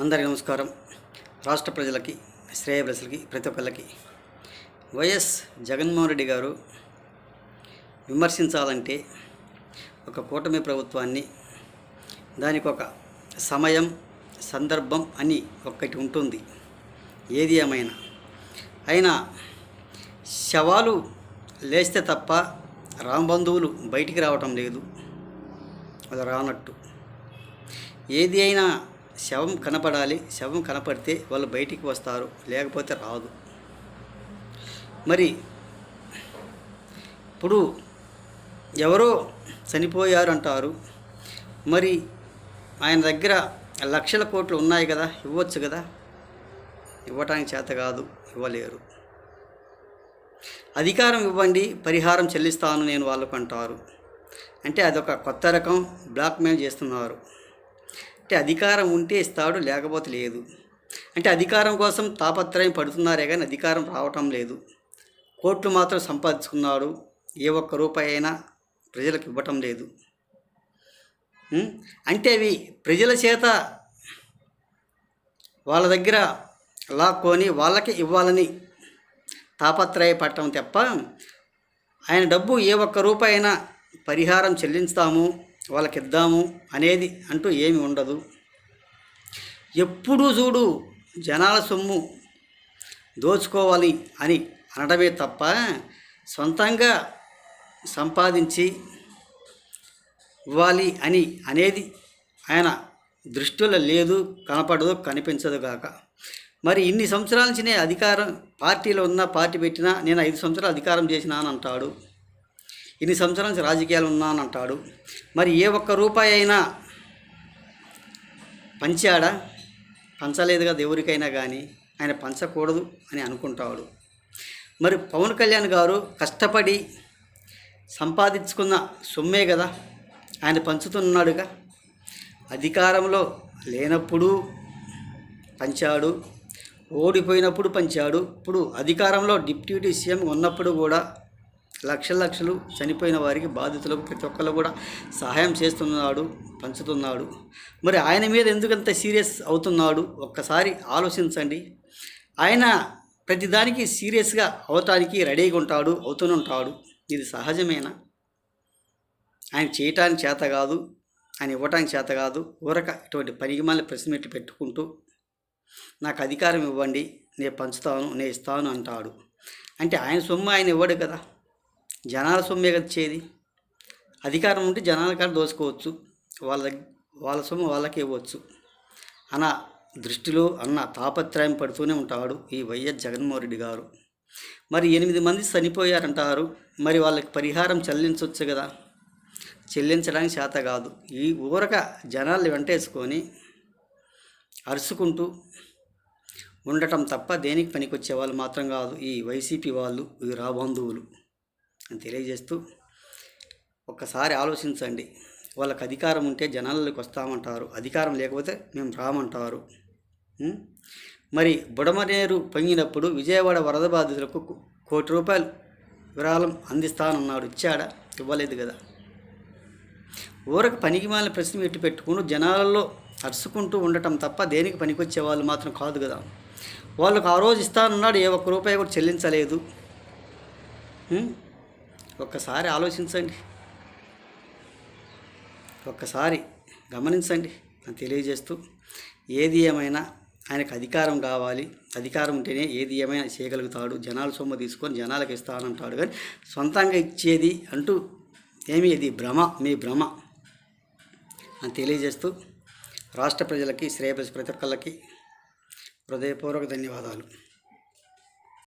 అందరికీ నమస్కారం. రాష్ట్ర ప్రజలకి, శ్రేయభిలాషులకి, ప్రతి ఒక్కళ్ళకి వైఎస్ జగన్మోహన్ రెడ్డి గారు విమర్శించాలంటే ఒక కూటమి ప్రభుత్వాన్ని దానికి ఒక సమయం, సందర్భం అని ఒకటి ఉంటుంది. ఏది ఏమైనా అయినా శవాలు లేస్తే తప్ప రామబంధువులు బయటికి రావటం లేదు. అది రానట్టు ఏది అయినా శవం కనపడాలి. శవం కనపడితే వాళ్ళు బయటికి వస్తారు, లేకపోతే రాదు. మరి ఇప్పుడు ఎవరో చనిపోయారు అంటారు. మరి ఆయన దగ్గర లక్షల కోట్లు ఉన్నాయి కదా, ఇవ్వచ్చు కదా. ఇవ్వటానికి చేత కాదు, ఇవ్వలేరు. అధికారం ఇవ్వండి, పరిహారం చెల్లిస్తాను నేను వాళ్ళకు అంటారు. అంటే అదొక కొత్త రకం బ్లాక్మెయిల్ చేస్తున్నారు. అంటే అధికారం ఉంటే ఇస్తాడు, లేకపోతే లేదు. అంటే అధికారం కోసం తాపత్రయం పడుతున్నారే కానీ అధికారం రావటం లేదు. కోట్లు మాత్రం సంపాదించుకున్నాడు. ఏ ఒక్క రూపాయి అయినా ప్రజలకు ఇవ్వటం లేదు. అంటే అవి ప్రజల చేత వాళ్ళ దగ్గర లాక్కొని వాళ్ళకి ఇవ్వాలని తాపత్రయపడటం తప్ప ఆయన డబ్బు ఏ ఒక్క రూపాయి అయినా పరిహారం చెల్లిస్తాము, వాళ్ళకి ఇద్దాము అనేది అంటూ ఏమి ఉండదు. ఎప్పుడూ చూడు జనాల సొమ్ము దోచుకోవాలి అని అనడమే తప్ప సొంతంగా సంపాదించి ఇవ్వాలి అని అనేది ఆయన దృష్టిలో లేదు, కనపడదు, కనిపించదు కాక. మరి ఇన్ని సంవత్సరాల నుంచి నేను అధికారం పార్టీలో ఉన్న, పార్టీ పెట్టినా నేను 5 సంవత్సరాలు అధికారం చేసినాను అంటాడు. ఇన్ని సంవత్సరాల నుంచి రాజకీయాలు ఉన్నానంటాడు. మరి ఏ ఒక్క రూపాయి అయినా పంచాడా? పంచలేదు కదా. ఎవరికైనా కానీ ఆయన పంచకూడదు అని అనుకుంటాడు. మరి పవన్ కళ్యాణ్ గారు కష్టపడి సంపాదించుకున్న సొమ్మే కదా ఆయన పంచుతున్నాడుగా. అధికారంలో లేనప్పుడు పంచాడు, ఓడిపోయినప్పుడు పంచాడు. ఇప్పుడు అధికారంలో డిప్యూటీ సీఎం ఉన్నప్పుడు కూడా లక్షలు చనిపోయిన వారికి, బాధితులకు, ప్రతి ఒక్కరు కూడా సహాయం చేస్తున్నాడు, పంచుతున్నాడు. మరి ఆయన మీద ఎందుకంత సీరియస్ అవుతున్నాడు ఒక్కసారి ఆలోచించండి. ఆయన ప్రతిదానికి సీరియస్గా అవటానికి రెడీగా ఉంటాడు, అవుతూనే. ఇది సహజమేనా? ఆయన చేయటానికి చేత కాదు, ఆయన ఇవ్వటానికి చేత కాదు. ఊరక ఇటువంటి పనికిమాలిన ప్రెస్ మీట్లు పెట్టుకుంటూ నాకు అధికారం ఇవ్వండి, నేను పంచుతాను, నేను ఇస్తాను అంటాడు. అంటే ఆయన సొమ్ము ఆయన ఇవ్వడు కదా, జనాల సొమ్మే వచ్చేది. అధికారం ఉంటే జనాల కాడ దోచుకోవచ్చు, వాళ్ళ సొమ్ము వాళ్ళకే ఇవ్వచ్చు అన్న దృష్టిలో అన్న తాపత్రయం పడుతూనే ఉంటాడు ఈ వైఎస్ జగన్మోహన్ రెడ్డి గారు. మరి 8 మంది చనిపోయారంటారు. మరి వాళ్ళకి పరిహారం చెల్లించవచ్చు కదా. చెల్లించడానికి చేత కాదు. ఈ ఊరక జనాల్ని వెంటేసుకొని అరుచుకుంటూ ఉండటం తప్ప దేనికి పనికొచ్చే వాళ్ళు మాత్రం కాదు ఈ వైసీపీ వాళ్ళు, ఈ రాబంధువులు అని తెలియజేస్తూ ఒక్కసారి ఆలోచించండి. వాళ్ళకి అధికారం ఉంటే జనాలలోకి వస్తామంటారు, అధికారం లేకపోతే మేము రామంటారు. మరి బుడమనేరు పొంగినప్పుడు విజయవాడ వరద బాధితులకు ₹1 కోటి విరాళం అందిస్తానన్నాడు. ఇచ్చాడా? ఇవ్వలేదు కదా. ఊరకు పనికి మాలిన ప్రశ్న పెట్టుకుని జనాలలో అరుచుకుంటూ ఉండటం తప్ప దేనికి పనికొచ్చే వాళ్ళు మాత్రం కాదు కదా. వాళ్ళకు ఆ రోజు ఇస్తానన్నాడు, ఏ ఒక్క రూపాయి కూడా చెల్లించలేదు. ఒక్కసారి ఆలోచించండి, ఒక్కసారి గమనించండి అని తెలియజేస్తూ ఏది ఏమైనా ఆయనకు అధికారం కావాలి. అధికారం ఉంటేనే ఏది ఏమైనా చేయగలుగుతాడు. జనాల సొమ్ము తీసుకొని జనాలకు ఇస్తానంటాడు కానీ సొంతంగా ఇచ్చేది అంటూ ఏమీ, ఇది భ్రమ, మీ భ్రమ అని తెలియజేస్తూ రాష్ట్ర ప్రజలకి, శ్రేయభిలాషులకి, ప్రతి ఒక్కళ్ళకి హృదయపూర్వక ధన్యవాదాలు.